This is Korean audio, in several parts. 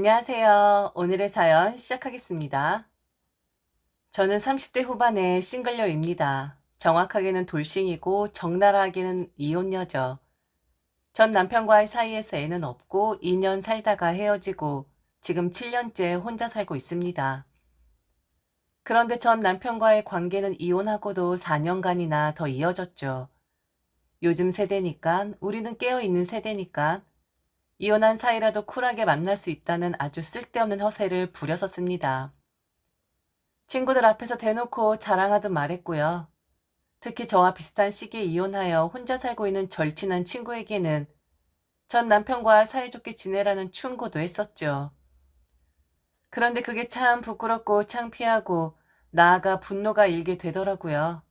안녕하세요. 오늘의 사연 시작하겠습니다. 저는 30대 후반의 싱글녀입니다. 정확하게는 돌싱이고 적나라하게는 이혼녀죠. 전 남편과의 사이에서 애는 없고 2년 살다가 헤어지고 지금 7년째 혼자 살고 있습니다. 그런데 전 남편과의 관계는 이혼하고도 4년간이나 더 이어졌죠. 요즘 세대니까 우리는 깨어있는 세대니까 이혼한 사이라도 쿨하게 만날 수 있다는 아주 쓸데없는 허세를 부려섰습니다. 친구들 앞에서 대놓고 자랑하듯 말했고요. 특히 저와 비슷한 시기에 이혼하여 혼자 살고 있는 절친한 친구에게는 전 남편과 사이좋게 지내라는 충고도 했었죠. 그런데 그게 참 부끄럽고 창피하고 나아가 분노가 일게 되더라고요.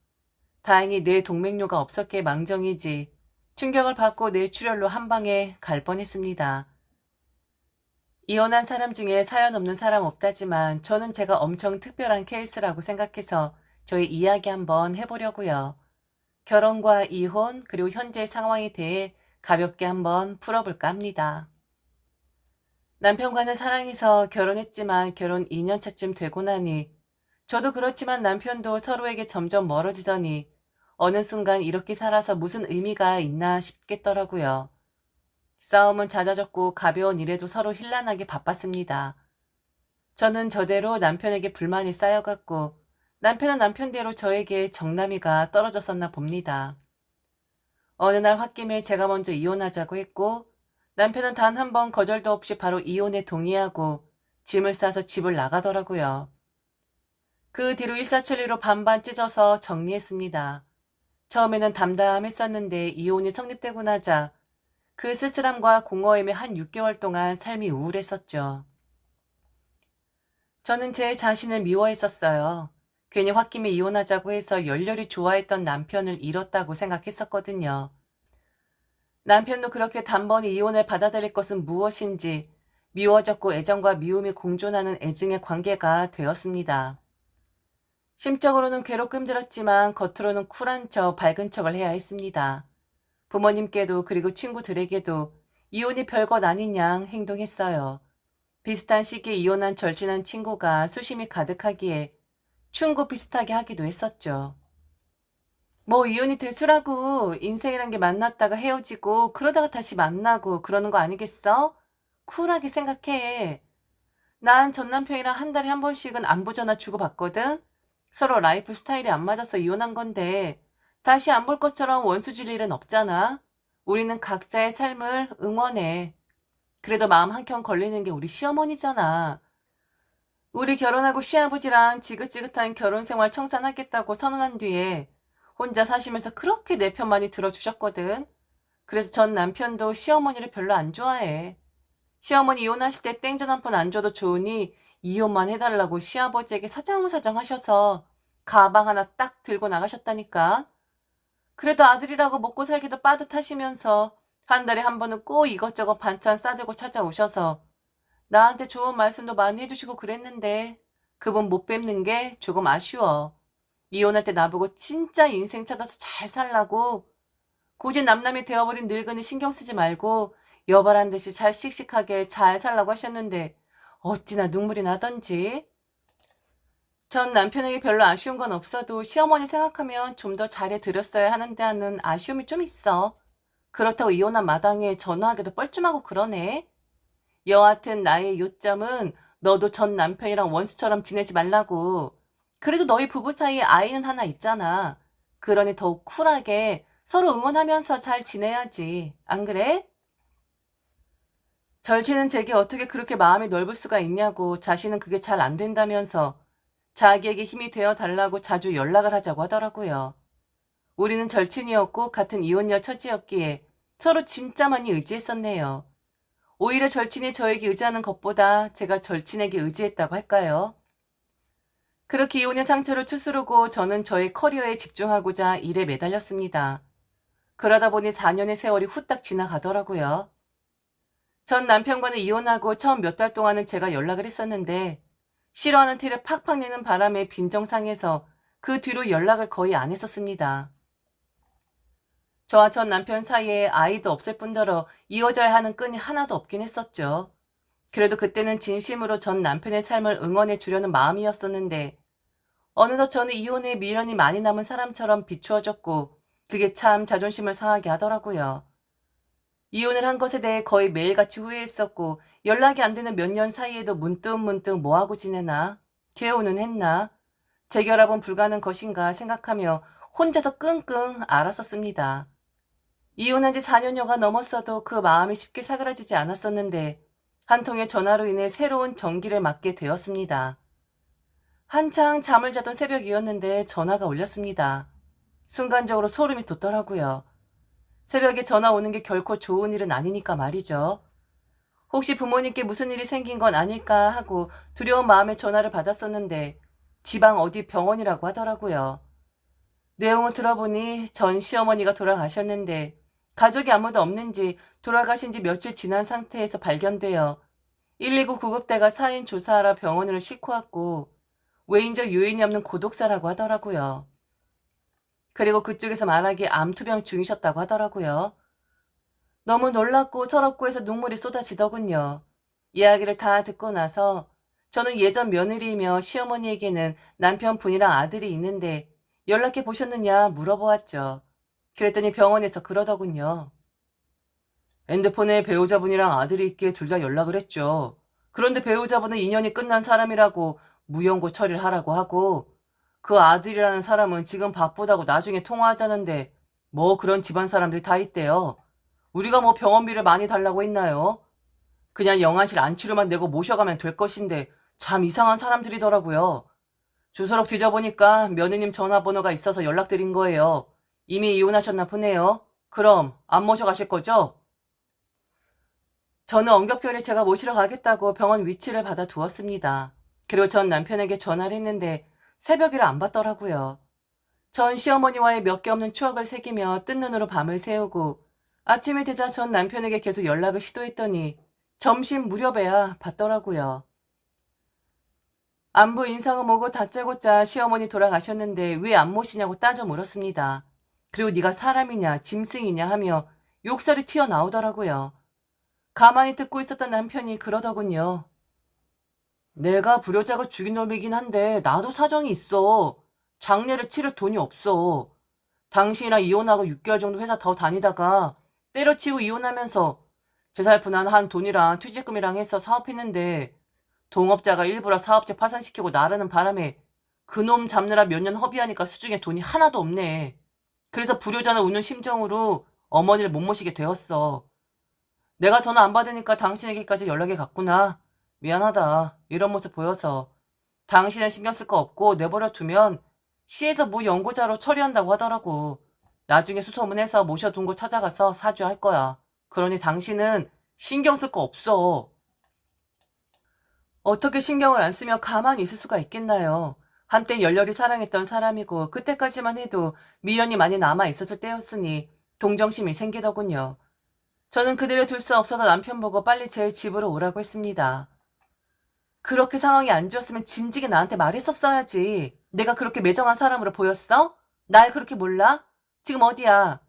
다행히 뇌 동맥류가 없었기에 망정이지 충격을 받고 뇌출혈로 한 방에 갈 뻔했습니다. 이혼한 사람 중에 사연 없는 사람 없다지만 저는 제가 엄청 특별한 케이스라고 생각해서 저희 이야기 한번 해보려고요. 결혼과 이혼 그리고 현재 상황에 대해 가볍게 한번 풀어볼까 합니다. 남편과는 사랑해서 결혼했지만 결혼 2년차쯤 되고 나니 저도 그렇지만 남편도 서로에게 점점 멀어지더니 어느 순간 이렇게 살아서 무슨 의미가 있나 싶겠더라고요. 싸움은 잦아졌고 가벼운 일에도 서로 힐난하게 바빴습니다. 저는 저대로 남편에게 불만이 쌓여갔고 남편은 남편대로 저에게 정남이가 떨어졌었나 봅니다. 어느 날 홧김에 제가 먼저 이혼하자고 했고 남편은 단 한 번 거절도 없이 바로 이혼에 동의하고 짐을 싸서 집을 나가더라고요. 그 뒤로 일사천리로 반반 찢어서 정리했습니다. 처음에는 담담했었는데 이혼이 성립되고 나자 그 쓸쓸함과 공허함에 한 6개월 동안 삶이 우울했었죠. 저는 제 자신을 미워했었어요. 괜히 홧김에 이혼하자고 해서 열렬히 좋아했던 남편을 잃었다고 생각했었거든요. 남편도 그렇게 단번에 이혼을 받아들일 것은 무엇인지 미워졌고 애정과 미움이 공존하는 애증의 관계가 되었습니다. 심적으로는 괴롭고 힘들었지만 겉으로는 쿨한 척, 밝은 척을 해야 했습니다. 부모님께도 그리고 친구들에게도 이혼이 별것 아닌 양 행동했어요. 비슷한 시기에 이혼한 절친한 친구가 수심이 가득하기에 충고 비슷하게 하기도 했었죠. 뭐 이혼이 대수라고 인생이란 게 만났다가 헤어지고 그러다가 다시 만나고 그러는 거 아니겠어? 쿨하게 생각해. 난 전 남편이랑 한 달에 한 번씩은 안부 전화 주고받거든. 서로 라이프 스타일이 안 맞아서 이혼한 건데 다시 안 볼 것처럼 원수 질 일은 없잖아. 우리는 각자의 삶을 응원해. 그래도 마음 한켠 걸리는 게 우리 시어머니잖아. 우리 결혼하고 시아버지랑 지긋지긋한 결혼 생활 청산하겠다고 선언한 뒤에 혼자 사시면서 그렇게 내 편 많이 들어주셨거든. 그래서 전 남편도 시어머니를 별로 안 좋아해. 시어머니 이혼하실 때 땡전 한 푼 안 줘도 좋으니 이혼만 해달라고 시아버지에게 사정사정 하셔서 가방 하나 딱 들고 나가셨다니까. 그래도 아들이라고 먹고 살기도 빠듯하시면서 한 달에 한 번은 꼭 이것저것 반찬 싸들고 찾아오셔서 나한테 좋은 말씀도 많이 해주시고 그랬는데 그분 못 뵙는 게 조금 아쉬워. 이혼할 때 나보고 진짜 인생 찾아서 잘 살라고 고지 남남이 되어버린 늙은이 신경 쓰지 말고 여발한 듯이 잘 씩씩하게 잘 살라고 하셨는데 어찌나 눈물이 나던지. 전 남편에게 별로 아쉬운 건 없어도 시어머니 생각하면 좀 더 잘해드렸어야 하는데 하는 아쉬움이 좀 있어. 그렇다고 이혼한 마당에 전화하기도 뻘쭘하고 그러네. 여하튼 나의 요점은 너도 전 남편이랑 원수처럼 지내지 말라고. 그래도 너희 부부 사이에 아이는 하나 있잖아. 그러니 더욱 쿨하게 서로 응원하면서 잘 지내야지. 안 그래? 절친은 제게 어떻게 그렇게 마음이 넓을 수가 있냐고 자신은 그게 잘 안 된다면서 자기에게 힘이 되어 달라고 자주 연락을 하자고 하더라고요. 우리는 절친이었고 같은 이혼녀 처지였기에 서로 진짜 많이 의지했었네요. 오히려 절친이 저에게 의지하는 것보다 제가 절친에게 의지했다고 할까요? 그렇게 이혼의 상처를 추스르고 저는 저의 커리어에 집중하고자 일에 매달렸습니다. 그러다 보니 4년의 세월이 후딱 지나가더라고요. 전 남편과는 이혼하고 처음 몇 달 동안은 제가 연락을 했었는데 싫어하는 티를 팍팍 내는 바람에 빈정상해서 그 뒤로 연락을 거의 안 했었습니다. 저와 전 남편 사이에 아이도 없을 뿐더러 이어져야 하는 끈이 하나도 없긴 했었죠. 그래도 그때는 진심으로 전 남편의 삶을 응원해 주려는 마음이었었는데 어느덧 저는 이혼에 미련이 많이 남은 사람처럼 비추어졌고 그게 참 자존심을 상하게 하더라고요. 이혼을 한 것에 대해 거의 매일같이 후회했었고 연락이 안 되는 몇 년 사이에도 문득문득 뭐하고 지내나? 재혼은 했나? 재결합은 불가능 것인가 생각하며 혼자서 끙끙 앓았었습니다. 이혼한 지 4년여가 넘었어도 그 마음이 쉽게 사그라지지 않았었는데 한 통의 전화로 인해 새로운 전기를 맞게 되었습니다. 한창 잠을 자던 새벽이었는데 전화가 울렸습니다. 순간적으로 소름이 돋더라고요. 새벽에 전화 오는 게 결코 좋은 일은 아니니까 말이죠. 혹시 부모님께 무슨 일이 생긴 건 아닐까 하고 두려운 마음에 전화를 받았었는데 지방 어디 병원이라고 하더라고요. 내용을 들어보니 전 시어머니가 돌아가셨는데 가족이 아무도 없는지 돌아가신 지 며칠 지난 상태에서 발견되어 119 구급대가 사인 조사하러 병원으로 싣고 왔고 외인적 요인이 없는 고독사라고 하더라고요. 그리고 그쪽에서 말하기에 암투병 중이셨다고 하더라고요. 너무 놀랍고 서럽고 해서 눈물이 쏟아지더군요. 이야기를 다 듣고 나서 저는 예전 며느리이며 시어머니에게는 남편분이랑 아들이 있는데 연락해 보셨느냐 물어보았죠. 그랬더니 병원에서 그러더군요. 핸드폰에 배우자분이랑 아들이 있기에 둘 다 연락을 했죠. 그런데 배우자분은 인연이 끝난 사람이라고 무연고 처리를 하라고 하고 그 아들이라는 사람은 지금 바쁘다고 나중에 통화하자는데 뭐 그런 집안 사람들이 다 있대요. 우리가 뭐 병원비를 많이 달라고 했나요? 그냥 영안실 안치료만 내고 모셔가면 될 것인데 참 이상한 사람들이더라고요. 주소록 뒤져보니까 며느님 전화번호가 있어서 연락드린 거예요. 이미 이혼하셨나 보네요. 그럼 안 모셔가실 거죠? 저는 엉겹결에 제가 모시러 가겠다고 병원 위치를 받아 두었습니다. 그리고 전 남편에게 전화를 했는데 새벽이라 안 받더라고요. 전 시어머니와의 몇 개 없는 추억을 새기며 뜬 눈으로 밤을 새우고 아침이 되자 전 남편에게 계속 연락을 시도했더니 점심 무렵에야 받더라고요. 안부 인사가 뭐고 다짜고짜 시어머니 돌아가셨는데 왜 안 모시냐고 따져 물었습니다. 그리고 네가 사람이냐 짐승이냐 하며 욕설이 튀어나오더라고요. 가만히 듣고 있었던 남편이 그러더군요. 내가 불효자가 죽인 놈이긴 한데 나도 사정이 있어. 장례를 치를 돈이 없어. 당신이랑 이혼하고 6개월 정도 회사 더 다니다가 때려치고 이혼하면서 재살분한 한 돈이랑 퇴직금이랑 해서 사업했는데 동업자가 일부러 사업체 파산시키고 나르는 바람에 그놈 잡느라 몇 년 허비하니까 수중에 돈이 하나도 없네. 그래서 불효자는 우는 심정으로 어머니를 못 모시게 되었어. 내가 전화 안 받으니까 당신에게까지 연락이 갔구나. 미안하다. 이런 모습 보여서. 당신은 신경 쓸 거 없고 내버려 두면 시에서 무연고자로 처리한다고 하더라고. 나중에 수소문해서 모셔둔 곳 찾아가서 사주할 거야. 그러니 당신은 신경 쓸 거 없어. 어떻게 신경을 안 쓰며 가만히 있을 수가 있겠나요? 한때 열렬히 사랑했던 사람이고 그때까지만 해도 미련이 많이 남아 있었을 때였으니 동정심이 생기더군요. 저는 그대로 둘 수 없어서 남편 보고 빨리 제 집으로 오라고 했습니다. 그렇게 상황이 안 좋았으면 진작에 나한테 말했었어야지. 내가 그렇게 매정한 사람으로 보였어? 날 그렇게 몰라? 지금 어디야?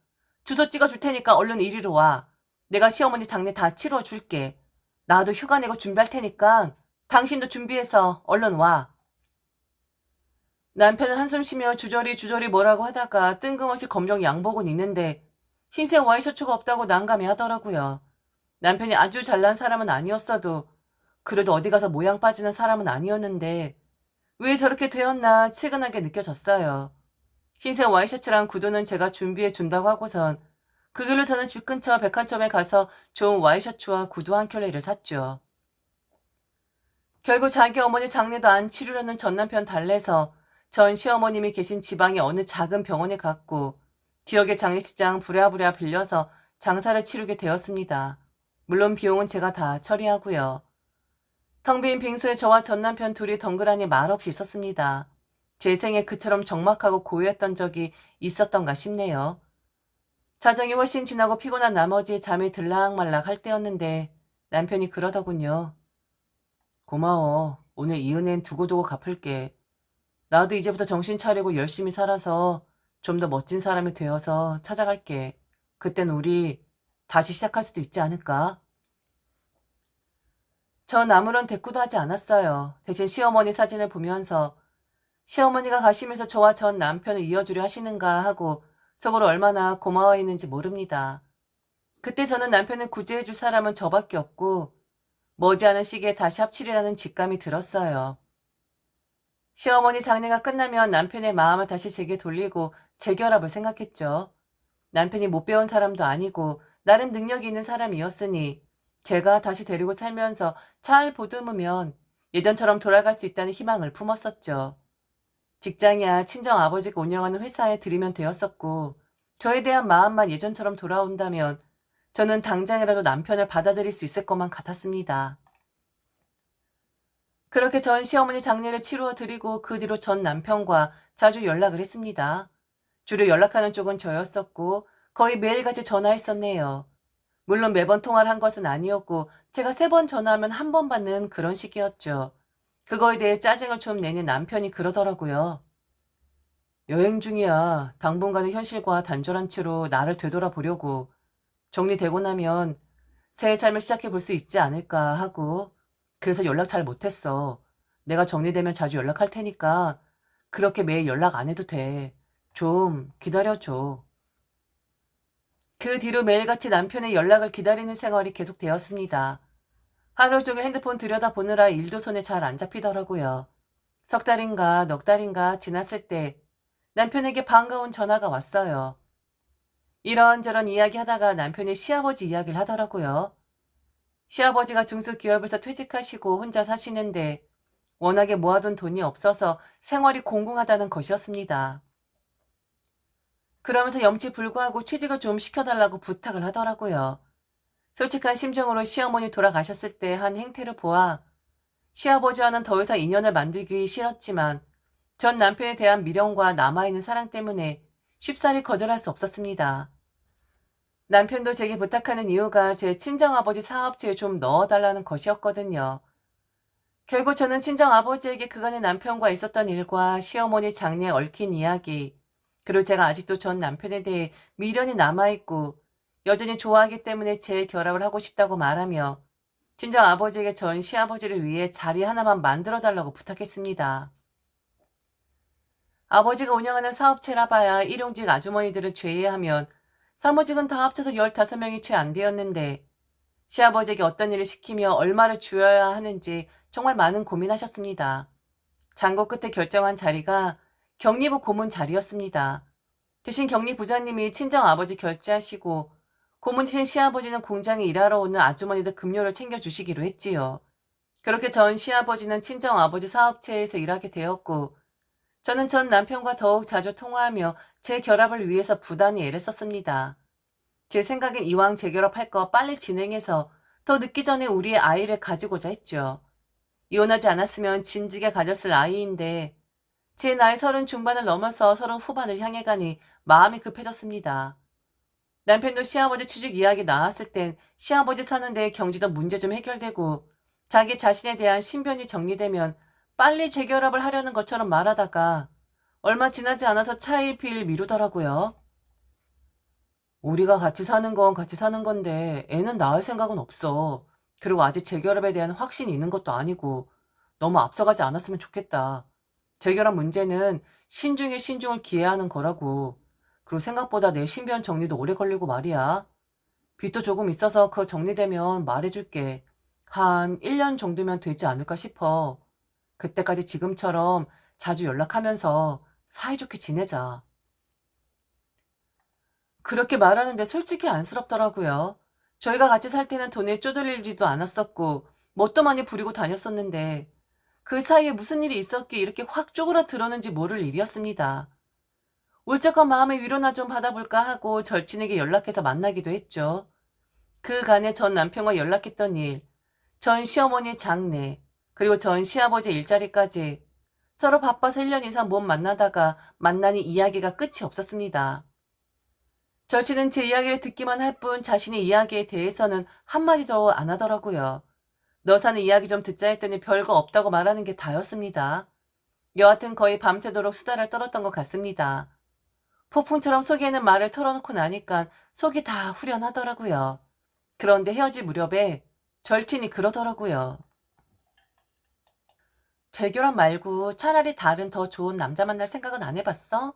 주소 찍어줄 테니까 얼른 이리로 와. 내가 시어머니 장례 다 치러줄게. 나도 휴가 내고 준비할 테니까 당신도 준비해서 얼른 와. 남편은 한숨 쉬며 주저리 뭐라고 하다가 뜬금없이 검정 양복은 있는데 흰색 와이셔츠가 없다고 난감해 하더라고요. 남편이 아주 잘난 사람은 아니었어도 그래도 어디 가서 모양 빠지는 사람은 아니었는데 왜 저렇게 되었나 치근하게 느껴졌어요. 흰색 와이셔츠랑 구두는 제가 준비해 준다고 하고선 그 길로 저는 집 근처 백화점에 가서 좋은 와이셔츠와 구두 한 켤레를 샀죠. 결국 자기 어머니 장례도 안 치르려는 전 남편 달래서 전 시어머님이 계신 지방의 어느 작은 병원에 갔고 지역의 장례식장 부랴부랴 빌려서 장사를 치르게 되었습니다. 물론 비용은 제가 다 처리하고요. 텅 빈 빙수에 저와 전 남편 둘이 덩그러니 말없이 있었습니다. 제 생에 그처럼 적막하고 고요했던 적이 있었던가 싶네요. 자정이 훨씬 지나고 피곤한 나머지 잠이 들락말락 할 때였는데 남편이 그러더군요. 고마워. 오늘 이 은혜는 두고두고 갚을게. 나도 이제부터 정신 차리고 열심히 살아서 좀 더 멋진 사람이 되어서 찾아갈게. 그땐 우리 다시 시작할 수도 있지 않을까? 전 아무런 대꾸도 하지 않았어요. 대신 시어머니 사진을 보면서 시어머니가 가시면서 저와 전 남편을 이어주려 하시는가 하고 속으로 얼마나 고마워했는지 모릅니다. 그때 저는 남편을 구제해줄 사람은 저밖에 없고 머지않은 시기에 다시 합치리라는 직감이 들었어요. 시어머니 장례가 끝나면 남편의 마음을 다시 제게 돌리고 재결합을 생각했죠. 남편이 못 배운 사람도 아니고 나름 능력이 있는 사람이었으니 제가 다시 데리고 살면서 잘 보듬으면 예전처럼 돌아갈 수 있다는 희망을 품었었죠. 직장이야 친정 아버지가 운영하는 회사에 들이면 되었었고 저에 대한 마음만 예전처럼 돌아온다면 저는 당장이라도 남편을 받아들일 수 있을 것만 같았습니다. 그렇게 전 시어머니 장례를 치루어 드리고 그 뒤로 전 남편과 자주 연락을 했습니다. 주로 연락하는 쪽은 저였었고 거의 매일같이 전화했었네요. 물론 매번 통화를 한 것은 아니었고 제가 3번 전화하면 1번 받는 그런 식이었죠. 그거에 대해 짜증을 좀 내는 남편이 그러더라고요. 여행 중이야. 당분간은 현실과 단절한 채로 나를 되돌아보려고. 정리되고 나면 새 삶을 시작해 볼 수 있지 않을까 하고. 그래서 연락 잘 못했어. 내가 정리되면 자주 연락할 테니까 그렇게 매일 연락 안 해도 돼. 좀 기다려줘. 그 뒤로 매일같이 남편의 연락을 기다리는 생활이 계속되었습니다. 하루 종일 핸드폰 들여다보느라 일도 손에 잘 안 잡히더라고요. 석 달인가 넉 달인가 지났을 때 남편에게 반가운 전화가 왔어요. 이런저런 이야기하다가 남편이 시아버지 이야기를 하더라고요. 시아버지가 중소기업에서 퇴직하시고 혼자 사시는데 워낙에 모아둔 돈이 없어서 생활이 공공하다는 것이었습니다. 그러면서 염치불구하고 취직을 좀 시켜달라고 부탁을 하더라고요. 솔직한 심정으로 시어머니 돌아가셨을 때 한 행태를 보아 시아버지와는 더 이상 인연을 만들기 싫었지만 전 남편에 대한 미련과 남아있는 사랑 때문에 쉽사리 거절할 수 없었습니다. 남편도 제게 부탁하는 이유가 제 친정아버지 사업체에 좀 넣어달라는 것이었거든요. 결국 저는 친정아버지에게 그간의 남편과 있었던 일과 시어머니 장례에 얽힌 이야기, 그리고 제가 아직도 전 남편에 대해 미련이 남아있고 여전히 좋아하기 때문에 재결합을 하고 싶다고 말하며 친정아버지에게 전 시아버지를 위해 자리 하나만 만들어달라고 부탁했습니다. 아버지가 운영하는 사업체라 봐야 일용직 아주머니들을 제외하면 사무직은 다 합쳐서 15명이 채 안 되었는데 시아버지에게 어떤 일을 시키며 얼마를 주어야 하는지 정말 많은 고민하셨습니다. 장고 끝에 결정한 자리가 격리부 고문 자리였습니다. 대신 격리부장님이 친정아버지 결제하시고 고문이신 시아버지는 공장에 일하러 오는 아주머니들 급료를 챙겨주시기로 했지요. 그렇게 전 시아버지는 친정아버지 사업체에서 일하게 되었고 저는 전 남편과 더욱 자주 통화하며 재결합을 위해서 부단히 애를 썼습니다. 제 생각엔 이왕 재결합할 거 빨리 진행해서 더 늦기 전에 우리의 아이를 가지고자 했죠. 이혼하지 않았으면 진지게 가졌을 아이인데 제 나이 30 중반을 넘어서 30 후반을 향해 가니 마음이 급해졌습니다. 남편도 시아버지 취직 이야기 나왔을 땐 시아버지 사는데 경제도 문제 좀 해결되고 자기 자신에 대한 신변이 정리되면 빨리 재결합을 하려는 것처럼 말하다가 얼마 지나지 않아서 차일피일 미루더라고요. 우리가 같이 사는 건 같이 사는 건데 애는 낳을 생각은 없어. 그리고 아직 재결합에 대한 확신이 있는 것도 아니고 너무 앞서가지 않았으면 좋겠다. 재결합 문제는 신중에 신중을 기해야 하는 거라고. 그리고 생각보다 내 신변 정리도 오래 걸리고 말이야. 빚도 조금 있어서 그거 정리되면 말해줄게. 한 1년 정도면 되지 않을까 싶어. 그때까지 지금처럼 자주 연락하면서 사이좋게 지내자. 그렇게 말하는데 솔직히 안쓰럽더라고요. 저희가 같이 살 때는 돈에 쪼들리지도 않았었고 뭣도 많이 부리고 다녔었는데 그 사이에 무슨 일이 있었기에 이렇게 확 쪼그라들었는지 모를 일이었습니다. 울적한 마음의 위로나 좀 받아볼까 하고 절친에게 연락해서 만나기도 했죠. 그간에 전 남편과 연락했던 일, 전 시어머니의 장례, 그리고 전 시아버지 일자리까지 서로 바빠서 1년 이상 못 만나다가 만나니 이야기가 끝이 없었습니다. 절친은 제 이야기를 듣기만 할 뿐 자신의 이야기에 대해서는 한마디도 안 하더라고요. 너 사는 이야기 좀 듣자 했더니 별거 없다고 말하는 게 다였습니다. 여하튼 거의 밤새도록 수다를 떨었던 것 같습니다. 폭풍처럼 속에는 말을 털어놓고 나니까 속이 다 후련하더라고요. 그런데 헤어질 무렵에 절친이 그러더라고요. 재결합 말고 차라리 다른 더 좋은 남자 만날 생각은 안 해봤어?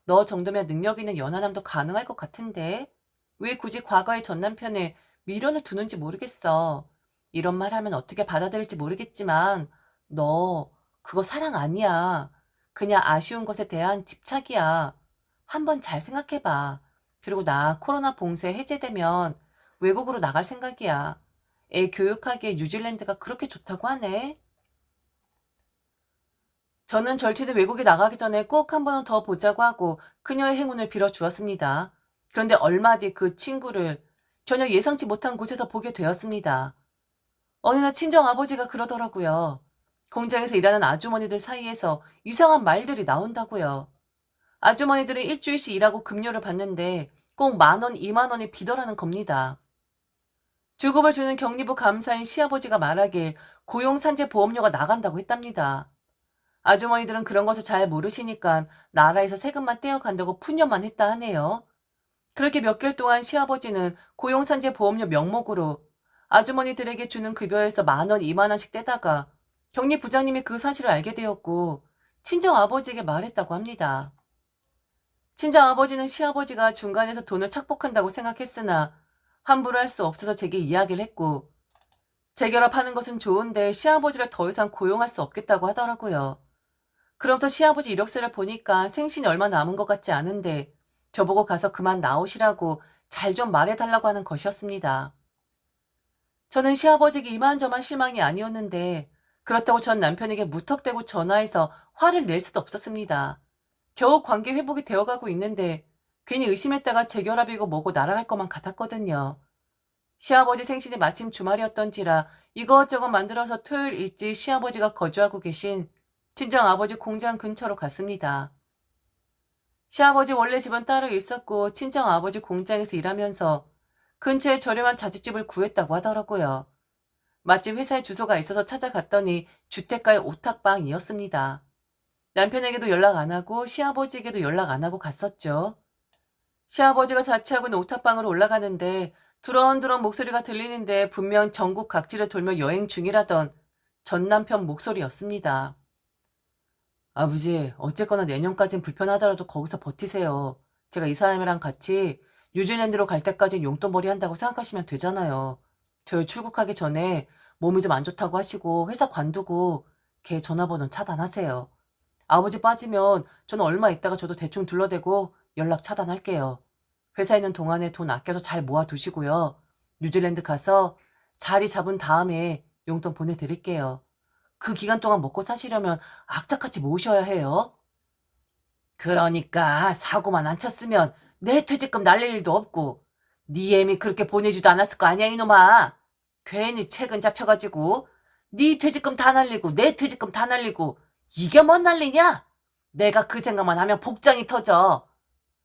너 정도면 능력 있는 연하남도 가능할 것 같은데. 왜 굳이 과거의 전 남편에 미련을 두는지 모르겠어. 이런 말 하면 어떻게 받아들일지 모르겠지만, 너, 그거 사랑 아니야. 그냥 아쉬운 것에 대한 집착이야. 한번 잘 생각해봐. 그리고 나 코로나 봉쇄 해제되면 외국으로 나갈 생각이야. 애 교육하기에 뉴질랜드가 그렇게 좋다고 하네. 저는 절친이 외국에 나가기 전에 꼭 한 번은 더 보자고 하고 그녀의 행운을 빌어주었습니다. 그런데 얼마 뒤 그 친구를 전혀 예상치 못한 곳에서 보게 되었습니다. 어느 날 친정아버지가 그러더라고요. 공장에서 일하는 아주머니들 사이에서 이상한 말들이 나온다고요. 아주머니들은 일주일씩 일하고 급료를 받는데 꼭 10,000원, 20,000원이 비더라는 겁니다. 주급을 주는 격리부 감사인 시아버지가 말하길 고용산재보험료가 나간다고 했답니다. 아주머니들은 그런 것을 잘 모르시니까 나라에서 세금만 떼어간다고 푸념만 했다 하네요. 그렇게 몇 개월 동안 시아버지는 고용산재보험료 명목으로 아주머니들에게 주는 급여에서 10,000원, 20,000원씩 떼다가 격리 부장님이 그 사실을 알게 되었고 친정아버지에게 말했다고 합니다. 친정아버지는 시아버지가 중간에서 돈을 착복한다고 생각했으나 함부로 할 수 없어서 제게 이야기를 했고 재결합하는 것은 좋은데 시아버지를 더 이상 고용할 수 없겠다고 하더라고요. 그러면서 시아버지 이력서를 보니까 생신이 얼마 남은 것 같지 않은데 저보고 가서 그만 나오시라고 잘 좀 말해달라고 하는 것이었습니다. 저는 시아버지에게 이만저만 실망이 아니었는데 그렇다고 전 남편에게 무턱대고 전화해서 화를 낼 수도 없었습니다. 겨우 관계 회복이 되어가고 있는데 괜히 의심했다가 재결합이고 뭐고 날아갈 것만 같았거든요. 시아버지 생신이 마침 주말이었던지라 이것저것 만들어서 토요일 일찍 시아버지가 거주하고 계신 친정아버지 공장 근처로 갔습니다. 시아버지 원래 집은 따로 있었고 친정아버지 공장에서 일하면서 근처에 저렴한 자취집을 구했다고 하더라고요. 마침 회사에 주소가 있어서 찾아갔더니 주택가의 오탁방이었습니다. 남편에게도 연락 안 하고 시아버지에게도 연락 안 하고 갔었죠. 시아버지가 자취하고 있는 오탁방으로 올라가는데 두런두런 목소리가 들리는데 분명 전국 각지를 돌며 여행 중이라던 전 남편 목소리였습니다. 아버지, 어쨌거나 내년까진 불편하더라도 거기서 버티세요. 제가 이 사람이랑 같이 뉴질랜드로 갈 때까진 용돈벌이 한다고 생각하시면 되잖아요. 저희 출국하기 전에 몸이 좀 안 좋다고 하시고 회사 관두고 걔 전화번호 차단하세요. 아버지 빠지면 저는 얼마 있다가 저도 대충 둘러대고 연락 차단할게요. 회사 있는 동안에 돈 아껴서 잘 모아두시고요. 뉴질랜드 가서 자리 잡은 다음에 용돈 보내드릴게요. 그 기간 동안 먹고 사시려면 악착같이 모으셔야 해요. 그러니까 사고만 안 쳤으면 내 퇴직금 날릴 일도 없고 네 애미 그렇게 보내주도 않았을 거 아니야 이놈아. 괜히 책은 잡혀가지고 네 퇴직금 다 날리고 내 퇴직금 다 날리고 이게 뭔 난리냐? 내가 그 생각만 하면 복장이 터져.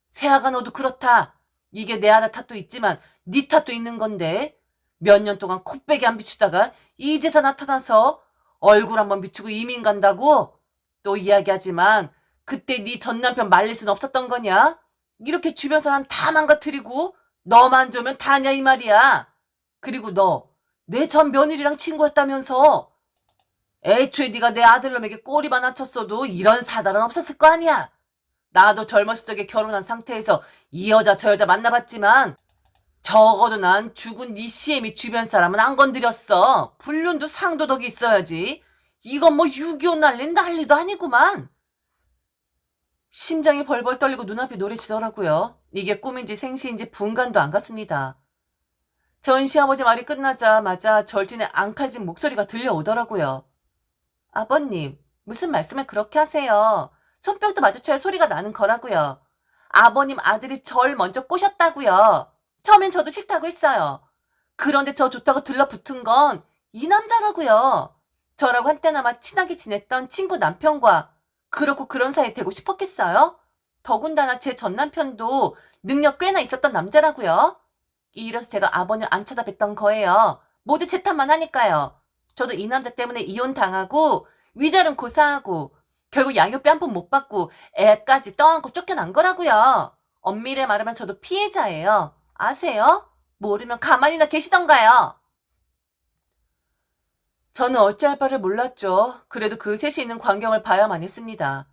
세아가 너도 그렇다. 이게 내 아들 탓도 있지만 네 탓도 있는 건데 몇 년 동안 코빼기 안 비추다가 이제서 나타나서 얼굴 한번 비추고 이민 간다고? 또 이야기하지만 그때 네 전남편 말릴 순 없었던 거냐? 이렇게 주변 사람 다 망가뜨리고 너만 좋으면 다냐 이 말이야. 그리고 너 내 전 며느리랑 친구였다면서 애초에 네가 내 아들놈에게 꼬리만 앉혔어도 이런 사달은 없었을 거 아니야. 나도 젊었을 적에 결혼한 상태에서 이 여자 저 여자 만나봤지만 적어도 난 죽은 네 시애미 주변 사람은 안 건드렸어. 불륜도 상도덕이 있어야지. 이건 뭐 6.25 난리는 난리도 아니구만. 심장이 벌벌 떨리고 눈앞이 노래지더라고요. 이게 꿈인지 생시인지 분간도 안 갔습니다. 전 시아버지 말이 끝나자마자 절친의 앙칼진 목소리가 들려오더라고요. 아버님, 무슨 말씀을 그렇게 하세요. 손뼉도 마주쳐야 소리가 나는 거라고요. 아버님 아들이 절 먼저 꼬셨다고요. 처음엔 저도 싫다고 했어요. 그런데 저 좋다고 들러붙은 건 이 남자라고요. 저라고 한때나마 친하게 지냈던 친구 남편과 그렇고 그런 사이에 되고 싶었겠어요? 더군다나 제 전 남편도 능력 꽤나 있었던 남자라고요. 이래서 제가 아버님 안 쳐다뵀던 거예요. 모두 제 탓만 하니까요. 저도 이 남자 때문에 이혼당하고 위자료 고사하고 결국 양육비 한 푼 못 받고 애까지 떠안고 쫓겨난 거라고요. 엄밀히 말하면 저도 피해자예요. 아세요? 모르면 가만히나 계시던가요. 저는 어찌할 바를 몰랐죠. 그래도 그 셋이 있는 광경을 봐야만 했습니다.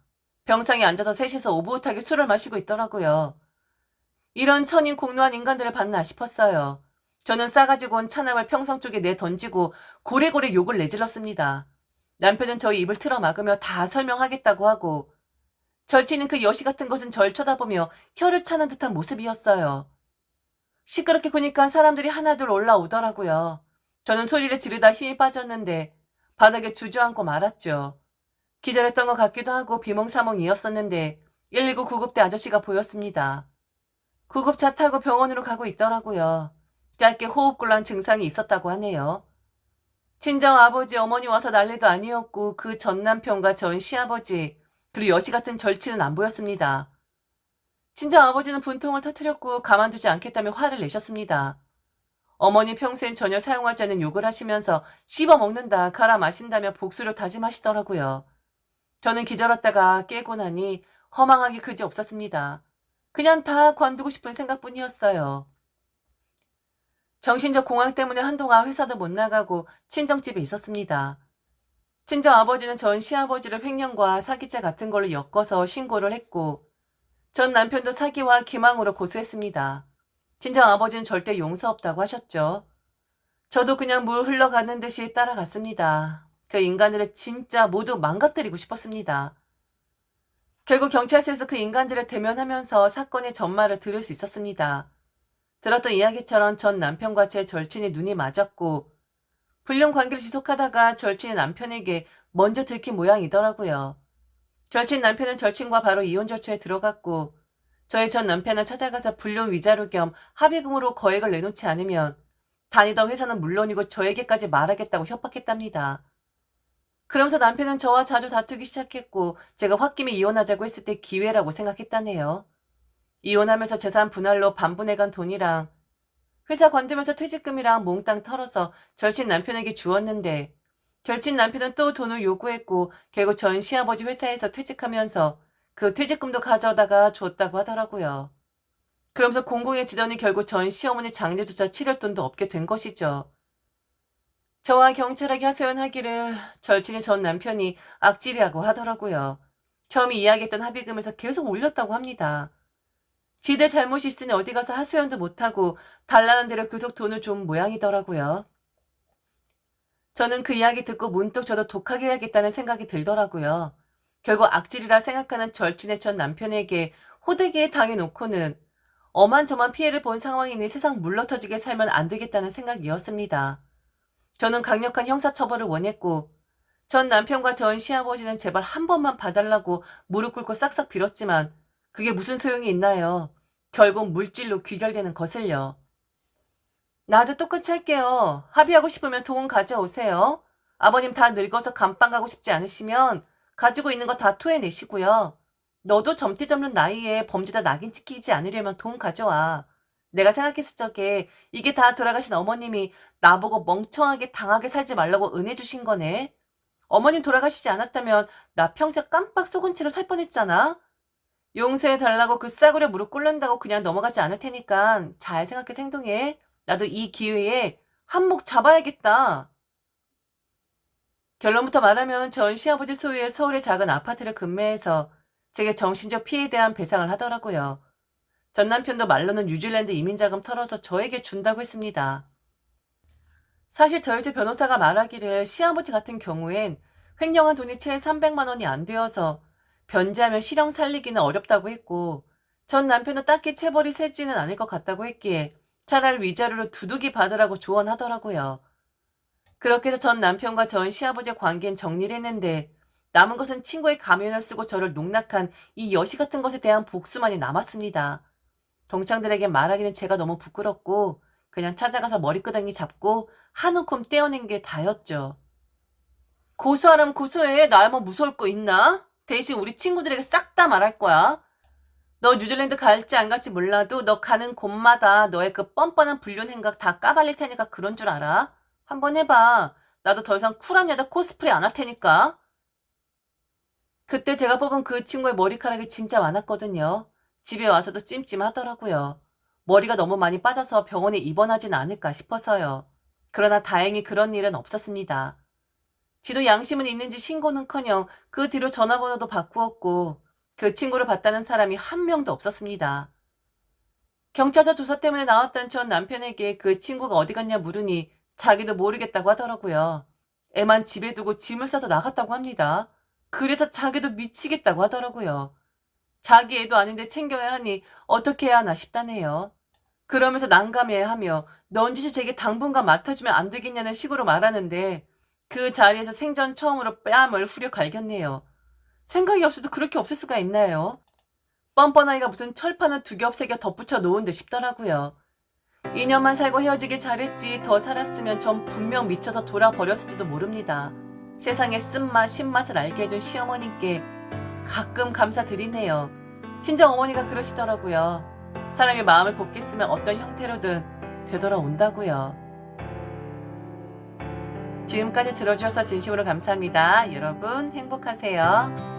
병상에 앉아서 셋이서 오붓하게 술을 마시고 있더라고요. 이런 천인 공노한 인간들을 봤나 싶었어요. 저는 싸가지고 온 차남을 평상 쪽에 내던지고 고래고래 욕을 내질렀습니다. 남편은 저희 입을 틀어 막으며 다 설명하겠다고 하고, 절치는 그 여시 같은 것은 절 쳐다보며 혀를 차는 듯한 모습이었어요. 시끄럽게 구니까 사람들이 하나둘 올라오더라고요. 저는 소리를 지르다 힘이 빠졌는데 바닥에 주저앉고 말았죠. 기절했던 것 같기도 하고 비몽사몽이었었는데 119 구급대 아저씨가 보였습니다. 구급차 타고 병원으로 가고 있더라고요. 짧게 호흡곤란 증상이 있었다고 하네요. 친정 아버지 어머니 와서 난리도 아니었고 그 전 남편과 전 시아버지 그리고 여시 같은 절친은 안 보였습니다. 친정 아버지는 분통을 터뜨렸고 가만두지 않겠다며 화를 내셨습니다. 어머니 평소엔 전혀 사용하지 않는 욕을 하시면서 씹어먹는다 갈아 마신다며 복수를 다짐하시더라고요. 저는 기절했다가 깨고 나니 허망하기 그지 없었습니다. 그냥 다 관두고 싶은 생각뿐이었어요. 정신적 공황 때문에 한동안 회사도 못 나가고 친정집에 있었습니다. 친정 아버지는 전 시아버지를 횡령과 사기죄 같은 걸로 엮어서 신고를 했고 전 남편도 사기와 기망으로 고소했습니다. 친정 아버지는 절대 용서 없다고 하셨죠. 저도 그냥 물 흘러가는 듯이 따라갔습니다. 그 인간들을 진짜 모두 망가뜨리고 싶었습니다. 결국 경찰서에서 그 인간들을 대면하면서 사건의 전말을 들을 수 있었습니다. 들었던 이야기처럼 전 남편과 제 절친이 눈이 맞았고 불륜 관계를 지속하다가 절친의 남편에게 먼저 들킨 모양이더라고요. 절친 남편은 절친과 바로 이혼 절차에 들어갔고 저희 전 남편은 찾아가서 불륜 위자료 겸 합의금으로 거액을 내놓지 않으면 다니던 회사는 물론이고 저에게까지 말하겠다고 협박했답니다. 그러면서 남편은 저와 자주 다투기 시작했고 제가 홧김에 이혼하자고 했을 때 기회라고 생각했다네요. 이혼하면서 재산 분할로 반분해간 돈이랑 회사 관두면서 퇴직금이랑 몽땅 털어서 절친 남편에게 주었는데 절친 남편은 또 돈을 요구했고 결국 전 시아버지 회사에서 퇴직하면서 그 퇴직금도 가져다가 줬다고 하더라고요. 그러면서 공공해지더니 결국 전 시어머니 장례조차 치를 돈도 없게 된 것이죠. 저와 경찰에게 하소연하기를 절친의 전 남편이 악질이라고 하더라고요. 처음 이야기했던 합의금에서 계속 올렸다고 합니다. 지들 잘못이 있으니 어디 가서 하소연도 못하고 달라는 대로 계속 돈을 준 모양이더라고요. 저는 그 이야기 듣고 문득 저도 독하게 해야겠다는 생각이 들더라고요. 결국 악질이라 생각하는 절친의 전 남편에게 호되게 당해놓고는 어만저만 피해를 본 상황이니 세상 물러터지게 살면 안 되겠다는 생각이었습니다. 저는 강력한 형사처벌을 원했고 전 남편과 전 시아버지는 제발 한 번만 봐달라고 무릎 꿇고 싹싹 빌었지만 그게 무슨 소용이 있나요? 결국 물질로 귀결되는 것을요. 나도 똑같이 할게요. 합의하고 싶으면 돈 가져오세요. 아버님 다 늙어서 감방 가고 싶지 않으시면 가지고 있는 거 다 토해내시고요. 너도 점티 접는 나이에 범죄자 낙인 찍히지 않으려면 돈 가져와. 내가 생각했을 적에 이게 다 돌아가신 어머님이 나보고 멍청하게 당하게 살지 말라고 은혜 주신 거네. 어머님 돌아가시지 않았다면 나 평생 깜빡 속은 채로 살 뻔했잖아. 용서해달라고 그 싸구려 무릎 꿇는다고 그냥 넘어가지 않을 테니까 잘 생각해서 행동해. 나도 이 기회에 한몫 잡아야겠다. 결론부터 말하면 전 시아버지 소유의 서울의 작은 아파트를 급매해서 제게 정신적 피해에 대한 배상을 하더라고요. 전 남편도 말로는 뉴질랜드 이민자금 털어서 저에게 준다고 했습니다. 사실 저희 집 변호사가 말하기를 시아버지 같은 경우엔 횡령한 돈이 채 300만 원이 안 되어서 변제하면 실형 살리기는 어렵다고 했고 전 남편은 딱히 체벌이 세지는 않을 것 같다고 했기에 차라리 위자료로 두둑이 받으라고 조언하더라고요. 그렇게 해서 전 남편과 전 시아버지의 관계는 정리를 했는데 남은 것은 친구의 가면을 쓰고 저를 농락한 이 여시 같은 것에 대한 복수만이 남았습니다. 동창들에게 말하기는 제가 너무 부끄럽고 그냥 찾아가서 머리끄덩이 잡고 한 움큼 떼어낸 게 다였죠. 고소하라면 고소해. 나야 뭐 무서울 거 있나? 대신 우리 친구들에게 싹 다 말할 거야. 너 뉴질랜드 갈지 안 갈지 몰라도 너 가는 곳마다 너의 그 뻔뻔한 불륜 행각 다 까발릴 테니까 그런 줄 알아? 한번 해봐. 나도 더 이상 쿨한 여자 코스프레 안 할 테니까. 그때 제가 뽑은 그 친구의 머리카락이 진짜 많았거든요. 집에 와서도 찜찜하더라고요. 머리가 너무 많이 빠져서 병원에 입원하진 않을까 싶어서요. 그러나 다행히 그런 일은 없었습니다. 지도 양심은 있는지 신고는커녕 그 뒤로 전화번호도 바꾸었고 그 친구를 봤다는 사람이 한 명도 없었습니다. 경찰서 조사 때문에 나왔던 전 남편에게 그 친구가 어디 갔냐 물으니 자기도 모르겠다고 하더라고요. 애만 집에 두고 짐을 싸서 나갔다고 합니다. 그래서 자기도 미치겠다고 하더라고요. 자기 애도 아닌데 챙겨야 하니 어떻게 해야 하나 싶다네요. 그러면서 난감해하며 넌지시 제게 당분간 맡아주면 안 되겠냐는 식으로 말하는데 그 자리에서 생전 처음으로 뺨을 후려 갈겼네요. 생각이 없어도 그렇게 없을 수가 있나요? 뻔뻔하기가 무슨 철판을 두 겹 세 겹 덧붙여 놓은 듯 싶더라고요. 2년만 살고 헤어지길 잘했지 더 살았으면 전 분명 미쳐서 돌아버렸을지도 모릅니다. 세상의 쓴맛 신맛을 알게 해준 시어머님께 가끔 감사드리네요. 친정 어머니가 그러시더라고요. 사람의 마음을 곱게 쓰면 어떤 형태로든 되돌아온다고요. 지금까지 들어주셔서 진심으로 감사합니다. 여러분 행복하세요.